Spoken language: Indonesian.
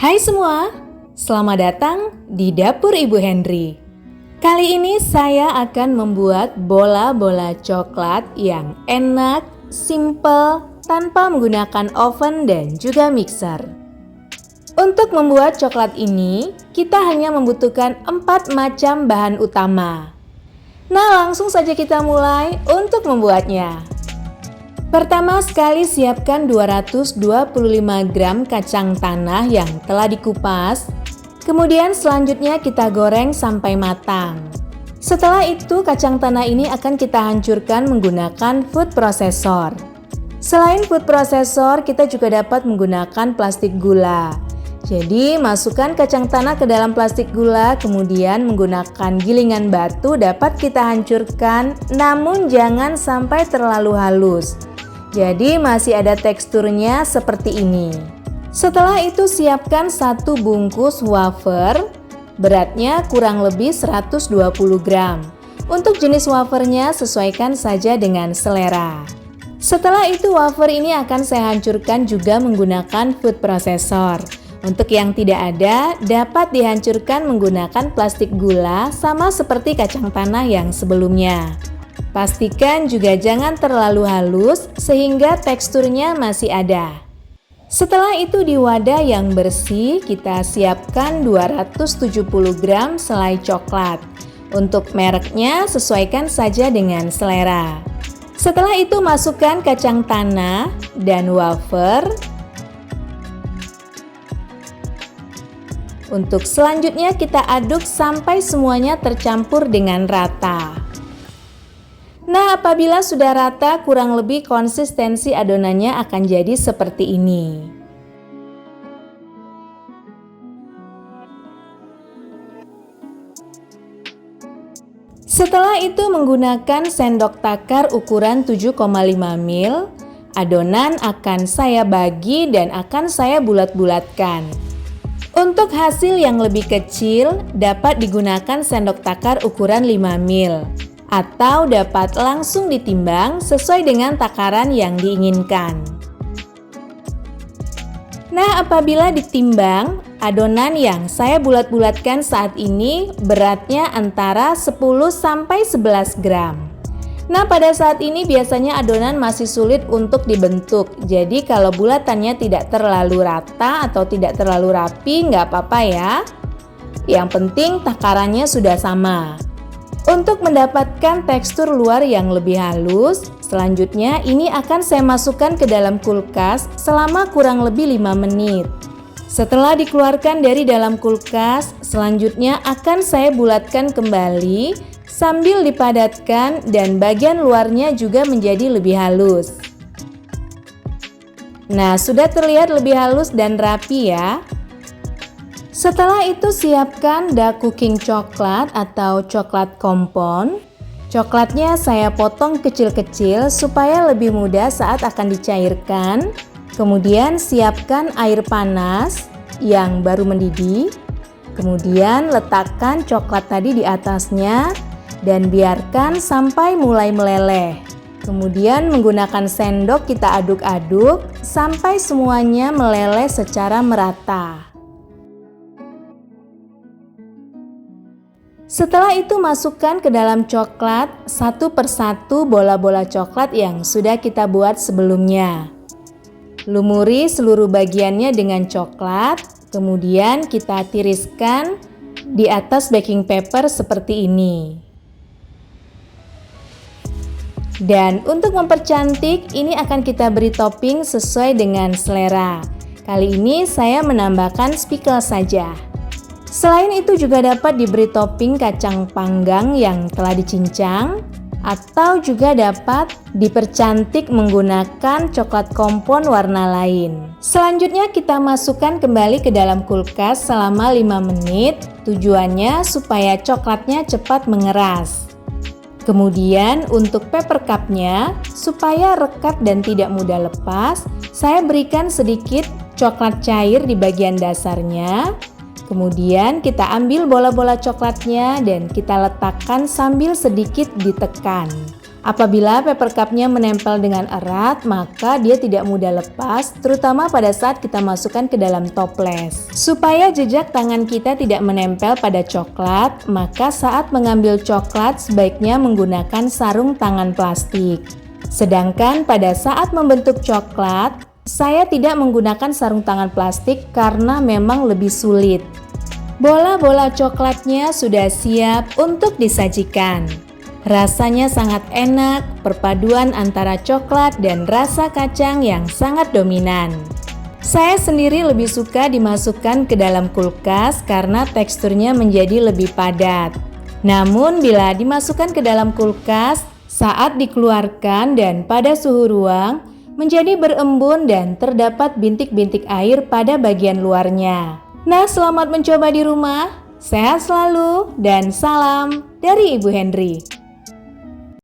Hai semua, selamat datang di Dapur Ibu Henry. Kali ini saya akan membuat bola-bola coklat yang enak, simple, tanpa menggunakan oven dan juga mixer. Untuk membuat coklat ini, kita hanya membutuhkan 4 macam bahan utama. Nah, langsung saja kita mulai untuk membuatnya. Pertama sekali siapkan 225 gram kacang tanah yang telah dikupas. Kemudian selanjutnya kita goreng sampai matang. Setelah itu kacang tanah ini akan kita hancurkan menggunakan food processor. Selain food processor, kita juga dapat menggunakan plastik gula. Jadi masukkan kacang tanah ke dalam plastik gula, kemudian menggunakan gilingan batu dapat kita hancurkan, namun jangan sampai terlalu halus. Jadi masih ada teksturnya seperti ini. Setelah itu siapkan 1 bungkus wafer, beratnya kurang lebih 120 gram. Untuk jenis wafernya sesuaikan saja dengan selera. Setelah itu wafer ini akan saya hancurkan juga menggunakan food processor. Untuk yang tidak ada, dapat dihancurkan menggunakan plastik gula sama seperti kacang tanah yang sebelumnya. Pastikan juga jangan terlalu halus sehingga teksturnya masih ada. Setelah itu di wadah yang bersih kita siapkan 270 gram selai coklat. Untuk mereknya sesuaikan saja dengan selera. Setelah itu masukkan kacang tanah dan wafer. Untuk selanjutnya kita aduk sampai semuanya tercampur dengan rata. Nah, apabila sudah rata, kurang lebih konsistensi adonannya akan jadi seperti ini. Setelah itu menggunakan sendok takar ukuran 7,5 ml, adonan akan saya bagi dan akan saya bulat-bulatkan. Untuk hasil yang lebih kecil, dapat digunakan sendok takar ukuran 5 ml. Atau dapat langsung ditimbang sesuai dengan takaran yang diinginkan. Nah, apabila ditimbang, adonan yang saya bulat-bulatkan saat ini beratnya antara 10-11 gram. Nah, pada saat ini biasanya adonan masih sulit untuk dibentuk. Jadi kalau bulatannya tidak terlalu rata atau tidak terlalu rapi, nggak apa-apa ya. Yang penting takarannya sudah sama. Untuk mendapatkan tekstur luar yang lebih halus, selanjutnya ini akan saya masukkan ke dalam kulkas selama kurang lebih 5 menit. Setelah dikeluarkan dari dalam kulkas, selanjutnya akan saya bulatkan kembali sambil dipadatkan dan bagian luarnya juga menjadi lebih halus. Nah, sudah terlihat lebih halus dan rapi ya. Setelah itu siapkan dark cooking coklat atau coklat kompon. Coklatnya saya potong kecil-kecil supaya lebih mudah saat akan dicairkan. Kemudian siapkan air panas yang baru mendidih. Kemudian letakkan coklat tadi di atasnya dan biarkan sampai mulai meleleh. Kemudian menggunakan sendok kita aduk-aduk sampai semuanya meleleh secara merata. Setelah itu masukkan ke dalam coklat satu persatu bola-bola coklat yang sudah kita buat sebelumnya. Lumuri seluruh bagiannya dengan coklat, kemudian kita tiriskan di atas baking paper seperti ini. Dan untuk mempercantik, ini akan kita beri topping sesuai dengan selera. Kali ini saya menambahkan spikel saja. Selain itu juga dapat diberi topping kacang panggang yang telah dicincang atau juga dapat dipercantik menggunakan coklat kompon warna lain. Selanjutnya kita masukkan kembali ke dalam kulkas selama 5 menit, tujuannya supaya coklatnya cepat mengeras. Kemudian untuk paper cupnya, supaya rekat dan tidak mudah lepas, saya berikan sedikit coklat cair di bagian dasarnya. Kemudian kita ambil bola-bola coklatnya dan kita letakkan sambil sedikit ditekan. Apabila paper cupnya menempel dengan erat, maka dia tidak mudah lepas, terutama pada saat kita masukkan ke dalam toples. Supaya jejak tangan kita tidak menempel pada coklat, maka saat mengambil coklat sebaiknya menggunakan sarung tangan plastik. Sedangkan pada saat membentuk coklat, saya tidak menggunakan sarung tangan plastik karena memang lebih sulit. Bola-bola coklatnya sudah siap untuk disajikan. Rasanya sangat enak, perpaduan antara coklat dan rasa kacang yang sangat dominan. Saya sendiri lebih suka dimasukkan ke dalam kulkas karena teksturnya menjadi lebih padat. Namun bila dimasukkan ke dalam kulkas, saat dikeluarkan dan pada suhu ruang, menjadi berembun dan terdapat bintik-bintik air pada bagian luarnya. Nah, selamat mencoba di rumah, sehat selalu, dan salam dari Ibu Henry.